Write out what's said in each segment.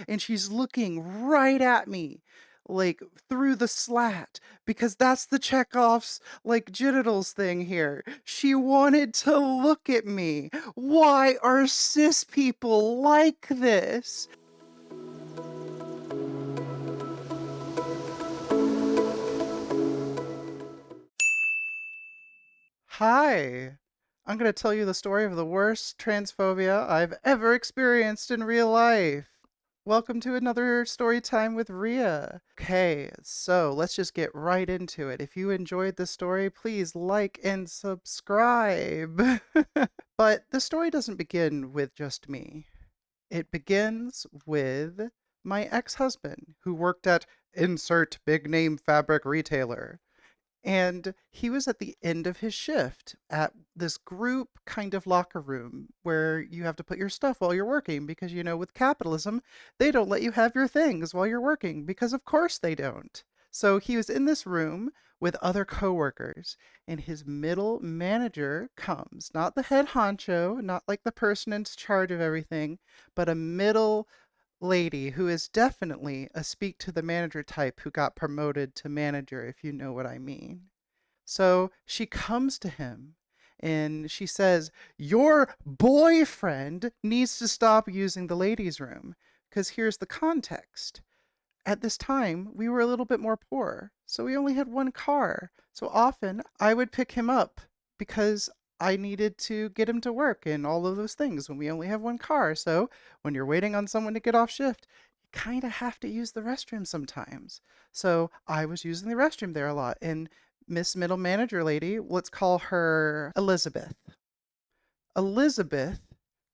and she's looking right at me, like through the slat, because that's the Chekhov's like genitals thing here. She wanted to look at me. Why are cis people like this? Hi. I'm going to tell you the story of the worst transphobia I've ever experienced in real life. Welcome to another story time with Ria. Okay, so let's just get right into it. If you enjoyed the story, please like and subscribe. But the story doesn't begin with just me. It begins with my ex-husband, who worked at insert big name fabric retailer. And he was at the end of his shift at this group kind of locker room where you have to put your stuff while you're working because, with capitalism, they don't let you have your things while you're working because, of course, they don't. So he was in this room with other coworkers, and his middle manager comes, not the head honcho, not like the person in charge of everything, but a middle lady who is definitely a speak to the manager type who got promoted to manager, if you know what I mean. So she comes to him and she says, "Your boyfriend needs to stop using the ladies' room." Because here's the context. At this time, we were a little bit more poor, so we only had one car. So often I would pick him up because I needed to get him to work and all of those things when we only have one car. So when you're waiting on someone to get off shift, you kind of have to use the restroom sometimes. So I was using the restroom there a lot. And Miss Middle Manager Lady, let's call her Elizabeth. Elizabeth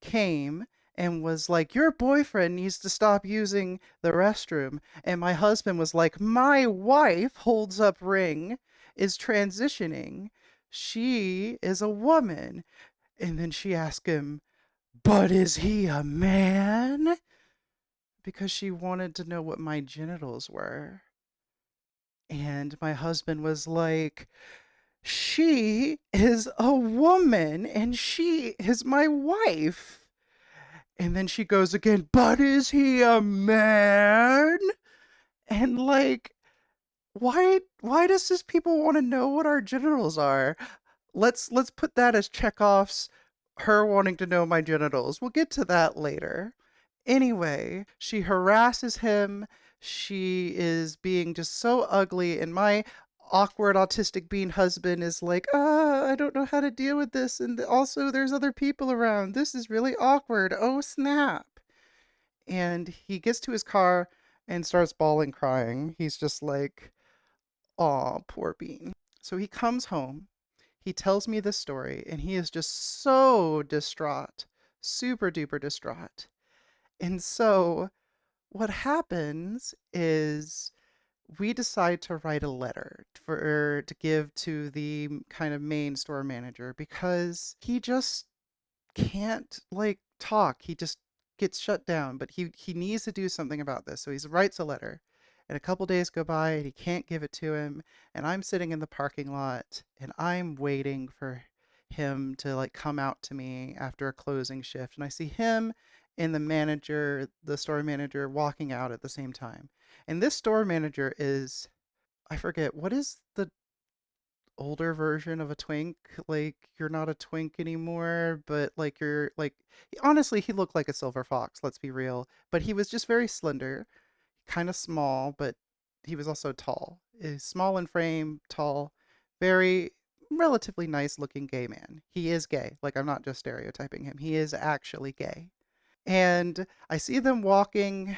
came and was like, "Your boyfriend needs to stop using the restroom." And my husband was like, "My wife," holds up ring, "is transitioning. She is a woman." And then she asked him, "But is he a man?" Because she wanted to know what my genitals were. And my husband was like, "She is a woman and she is my wife." And then she goes again, "But is he a man?" And like, why does this people want to know what our genitals are? Let's put that as Chekhov's her wanting to know my genitals. We'll get to that later. Anyway, she harasses him. She is being just so ugly, and my awkward autistic bean husband is like, I don't know how to deal with this, and also there's other people around. This is really awkward. Oh, snap. And he gets to his car and starts bawling, crying. He's just like, "Aw, poor Bean." So he comes home. He tells me this story, and he is just so distraught, super duper distraught. And so what happens is we decide to write a letter for to give to the kind of main store manager because he just can't like talk. He just gets shut down, but he needs to do something about this. So he writes a letter. And a couple days go by and he can't give it to him. And I'm sitting in the parking lot and I'm waiting for him to like come out to me after a closing shift. And I see him and the store manager walking out at the same time. And this store manager is, I forget, what is the older version of a twink? Like, you're not a twink anymore, but like you're like, honestly, he looked like a silver fox, let's be real. But he was just very slender, kind of small, but he was also tall. Small in frame, tall, very relatively nice looking gay man. He is gay. Like, I'm not just stereotyping him. He is actually gay. And I see them walking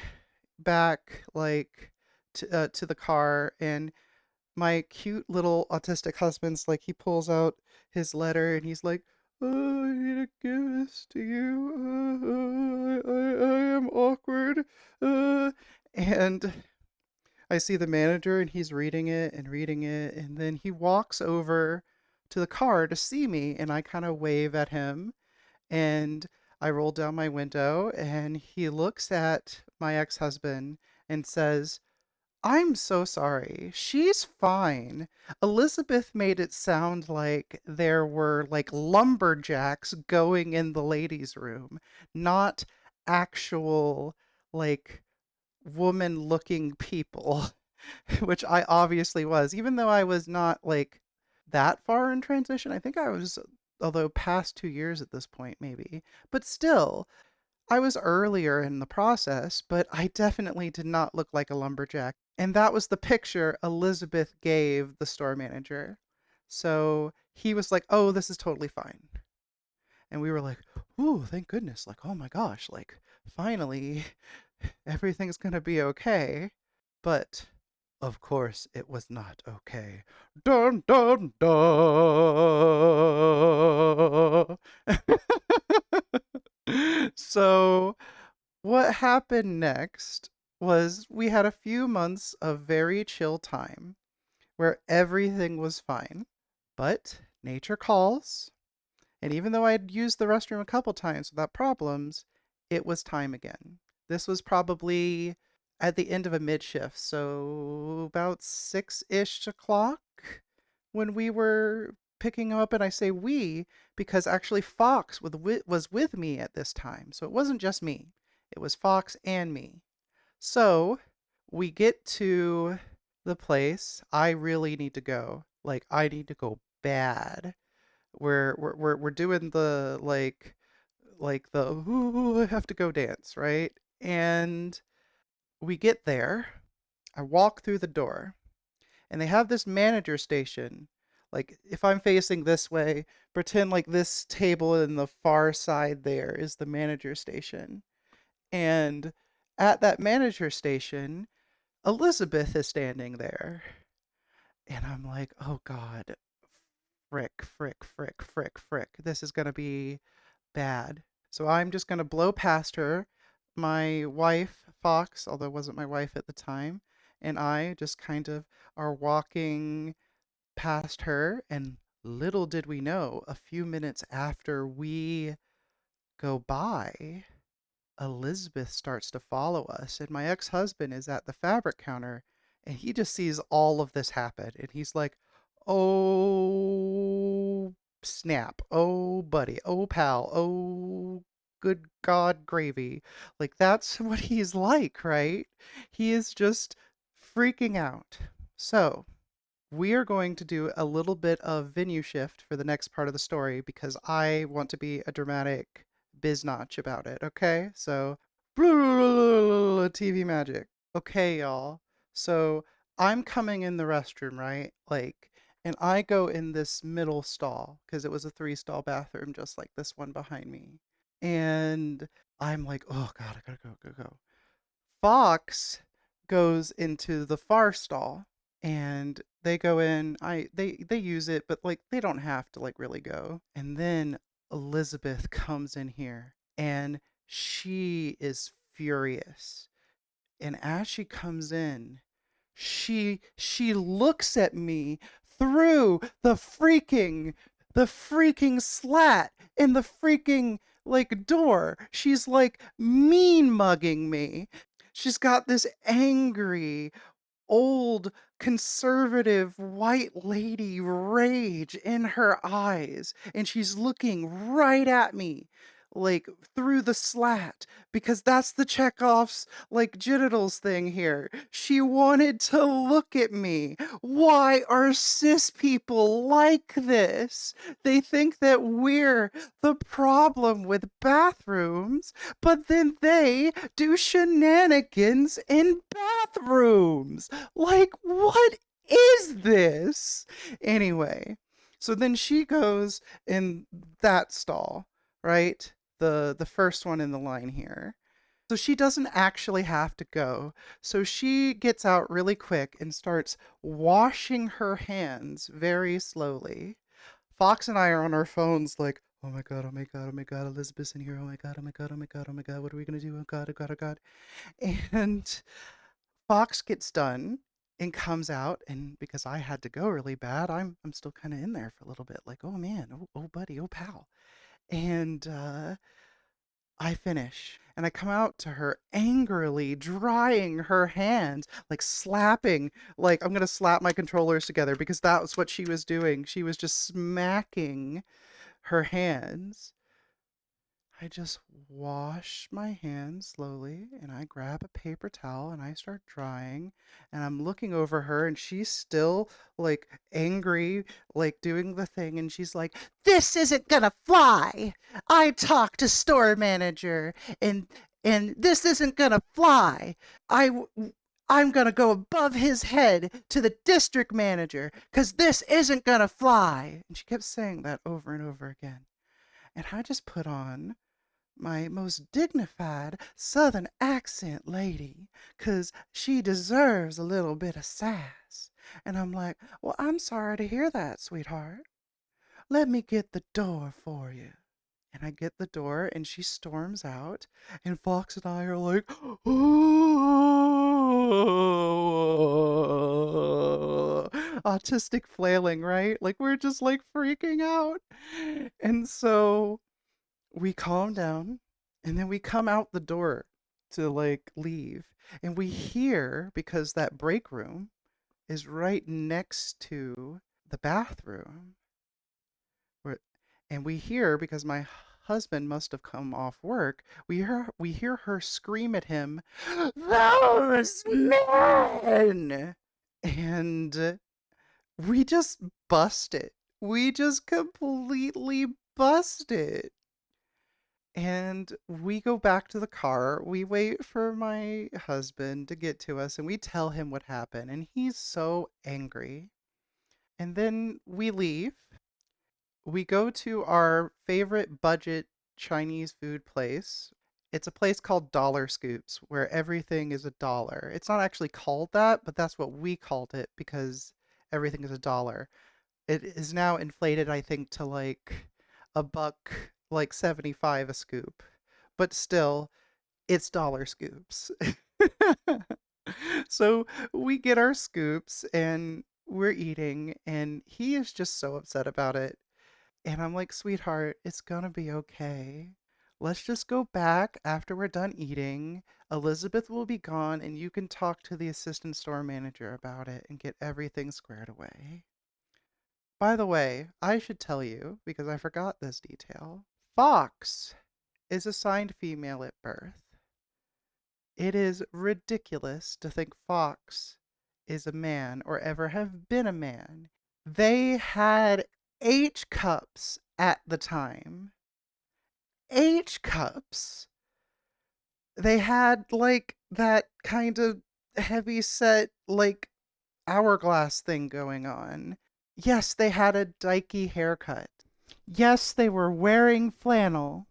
back like to the car, and my cute little autistic husband's like, he pulls out his letter and he's like, "Oh, I need to give this to you. I am awkward." And I see the manager and he's reading it, and then he walks over to the car to see me, and I kind of wave at him, and I roll down my window, and he looks at my ex-husband and says, "I'm so sorry. She's fine." Elizabeth made it sound like there were like lumberjacks going in the ladies' room, not actual like woman-looking people, which I obviously was, even though I was not like that far in transition. I think I was, although past 2 years at this point, maybe, but still, I was earlier in the process, but I definitely did not look like a lumberjack. And that was the picture Elizabeth gave the store manager. So he was like, "Oh, this is totally fine." And we were like, "Ooh, thank goodness." Like, "Oh my gosh, like finally everything's going to be okay." But of course, it was not okay. Dun dun dun. So what happened next was we had a few months of very chill time where everything was fine. But nature calls, and even though I'd used the restroom a couple times without problems, it was time again. This was probably at the end of a mid shift, so about 6-ish o'clock when we were picking him up. And I say we because actually Fox was with me at this time. So it wasn't just me, it was Fox and me. So we get to the place. I really need to go. Like, I need to go bad. We're doing the like the ooh, I have to go dance, right? And we get there. I walk through the door, and they have this manager station. Like, if I'm facing this way, pretend like this table in the far side there is the manager station. And at that manager station, Elizabeth is standing there. And I'm like, oh God, frick, frick, frick, frick, frick. This is going to be bad. So I'm just going to blow past her. My wife, Fox, although it wasn't my wife at the time, and I just kind of are walking past her. And little did we know, a few minutes after we go by, Elizabeth starts to follow us. And my ex husband is at the fabric counter, and he just sees all of this happen. And he's like, oh, snap. Oh, buddy. Oh, pal. Oh, good God, gravy. Like, that's what he's like, right? He is just freaking out. So, we are going to do a little bit of venue shift for the next part of the story because I want to be a dramatic biznatch about it, okay? So, TV magic. Okay, y'all. So, I'm coming in the restroom, right? Like, and I go in this middle stall because it was a 3-stall bathroom just like this one behind me. And I'm like, oh God, I gotta go, go. Fox goes into the far stall and they go in. They use it, but like they don't have to like really go. And then Elizabeth comes in here and she is furious. And as she comes in, she looks at me through the freaking slat in the freaking like door. She's like mean mugging me. She's got this angry old conservative white lady rage in her eyes, and she's looking right at me like through the slat because that's the Chekhov's like genitals thing here. She wanted to look at me. Why are cis people like this? They think that we're the problem with bathrooms, but then they do shenanigans in bathrooms. Like, what is this? Anyway, so then she goes in that stall, right? The first one in the line here. So she doesn't actually have to go. So she gets out really quick and starts washing her hands very slowly. Fox and I are on our phones like, oh my God, oh my God, oh my God, Elizabeth's in here. Oh my God, oh my God, oh my God, oh my God, what are we gonna do? Oh God, oh God, oh God. And Fox gets done and comes out, and because I had to go really bad, I'm still kind of in there for a little bit, like, oh man, oh buddy, oh pal. And I finish, and I come out to her angrily drying her hands, like slapping, like I'm gonna slap my controllers together because that was what she was doing. She was just smacking her hands. I just wash my hands slowly and I grab a paper towel and I start drying and I'm looking over her and she's still like angry, like doing the thing and she's like, "This isn't gonna fly. I talked to store manager and this isn't gonna fly. I I'm gonna go above his head to the district manager because this isn't gonna fly." And she kept saying that over and over again. And I just put on my most dignified Southern accent lady, 'cause she deserves a little bit of sass. And I'm like, "Well, I'm sorry to hear that, sweetheart. Let me get the door for you." And I get the door and she storms out and Fox and I are like, "Oh," autistic flailing, right? Like we're just like freaking out. And so we calm down and then we come out the door to like leave and we hear because that break room is right next to the bathroom where, and we hear because my husband must have come off work, we hear her scream at him, "Those men!" And we just bust it. We just completely bust it. And we go back to the car. We wait for my husband to get to us and we tell him what happened. And he's so angry. And then we leave. We go to our favorite budget Chinese food place. It's a place called Dollar Scoops where everything is a dollar. It's not actually called that, but that's what we called it because everything is a dollar. It is now inflated, I think, to like a buck, like 75 a scoop. But still, it's dollar scoops. So we get our scoops and we're eating, and he is just so upset about it. And I'm like, "Sweetheart, it's gonna be okay. Let's just go back after we're done eating. Elizabeth will be gone, and you can talk to the assistant store manager about it and get everything squared away." By the way, I should tell you, because I forgot this detail, Fox is assigned female at birth. It is ridiculous to think Fox is a man or ever have been a man. They had H cups at the time. H cups. They had like that kind of heavy set, like hourglass thing going on. Yes, they had a dykey haircut. Yes, they were wearing flannel.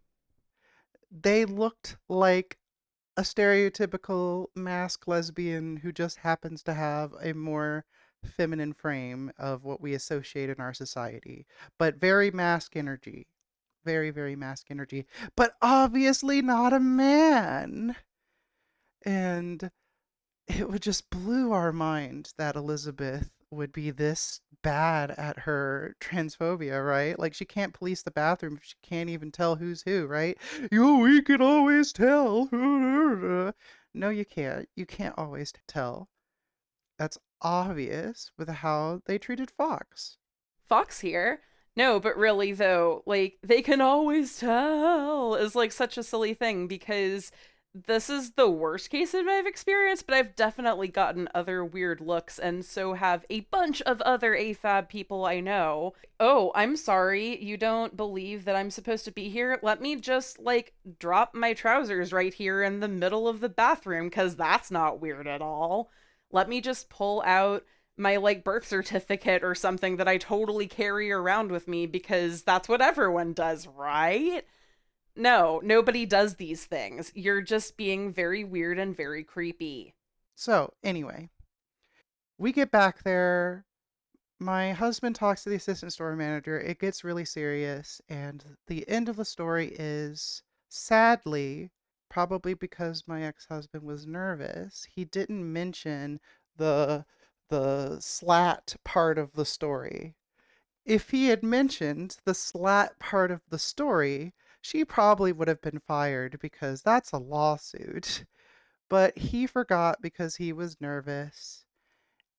They looked like a stereotypical masked lesbian who just happens to have a more feminine frame of what we associate in our society, but very mask energy. Very, very mask energy, but obviously not a man. And it would just blew our mind that Elizabeth would be this bad at her transphobia, right? Like she can't police the bathroom, she can't even tell who's who, right? You, we can always tell. No, you can't. You can't always tell. That's obvious with how they treated Fox. Fox here. No, but really though, like they can always tell is like such a silly thing because this is the worst case that I've experienced, but I've definitely gotten other weird looks, and so have a bunch of other AFAB people I know. "Oh, I'm sorry, you don't believe that I'm supposed to be here? Let me just like drop my trousers right here in the middle of the bathroom, because that's not weird at all. Let me just pull out my like birth certificate or something that I totally carry around with me because that's what everyone does, right?" No, nobody does these things. You're just being very weird and very creepy. So, anyway, we get back there. My husband talks to the assistant store manager. It gets really serious, and the end of the story is sadly, probably because my ex-husband was nervous, he didn't mention the the slat part of the story. If he had mentioned the slat part of the story, she probably would have been fired because that's a lawsuit. But he forgot because he was nervous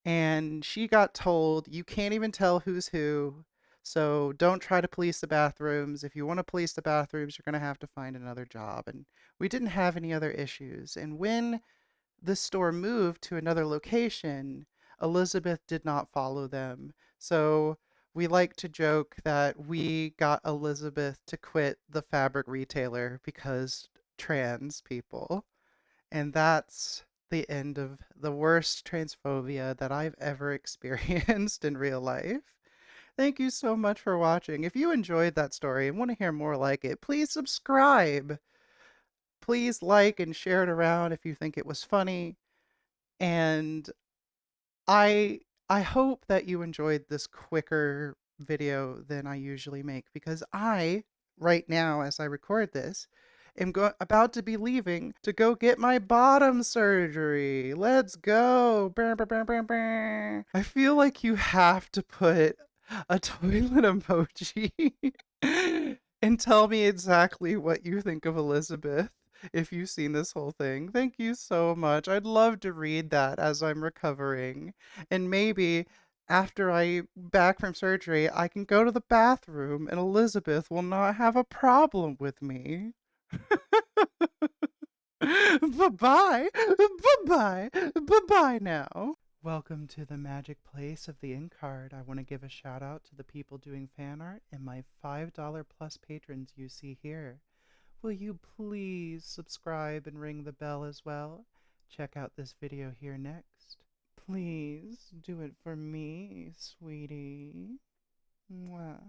and she got told, "You can't even tell who's who, So don't try to police the bathrooms. If you want to police the bathrooms, you're going to have to find another job. And we didn't have any other issues. And when the store moved to another location, Elizabeth did not follow them. So we like to joke that we got Elizabeth to quit the fabric retailer because trans people. And that's the end of the worst transphobia that I've ever experienced in real life. Thank you so much for watching. If you enjoyed that story and want to hear more like it, please subscribe. Please like and share it around if you think it was funny. And I I hope that you enjoyed this quicker video than I usually make because I, right now as I record this, am about to be leaving to go get my bottom surgery. Let's go. Brr, brr, brr, brr, brr. I feel like you have to put a toilet emoji and tell me exactly what you think of Elizabeth if you've seen this whole thing. Thank you so much. I'd love to read that as I'm recovering. And maybe after I'm back from surgery, I can go to the bathroom and Elizabeth will not have a problem with me. Bye-bye. Bye-bye. Bye-bye now. Welcome to the magic place of the end card. I want to give a shout out to the people doing fan art and my $5 plus patrons you see here. Will you please subscribe and ring the bell as well? Check out this video here next. Please do it for me, sweetie. Mwah.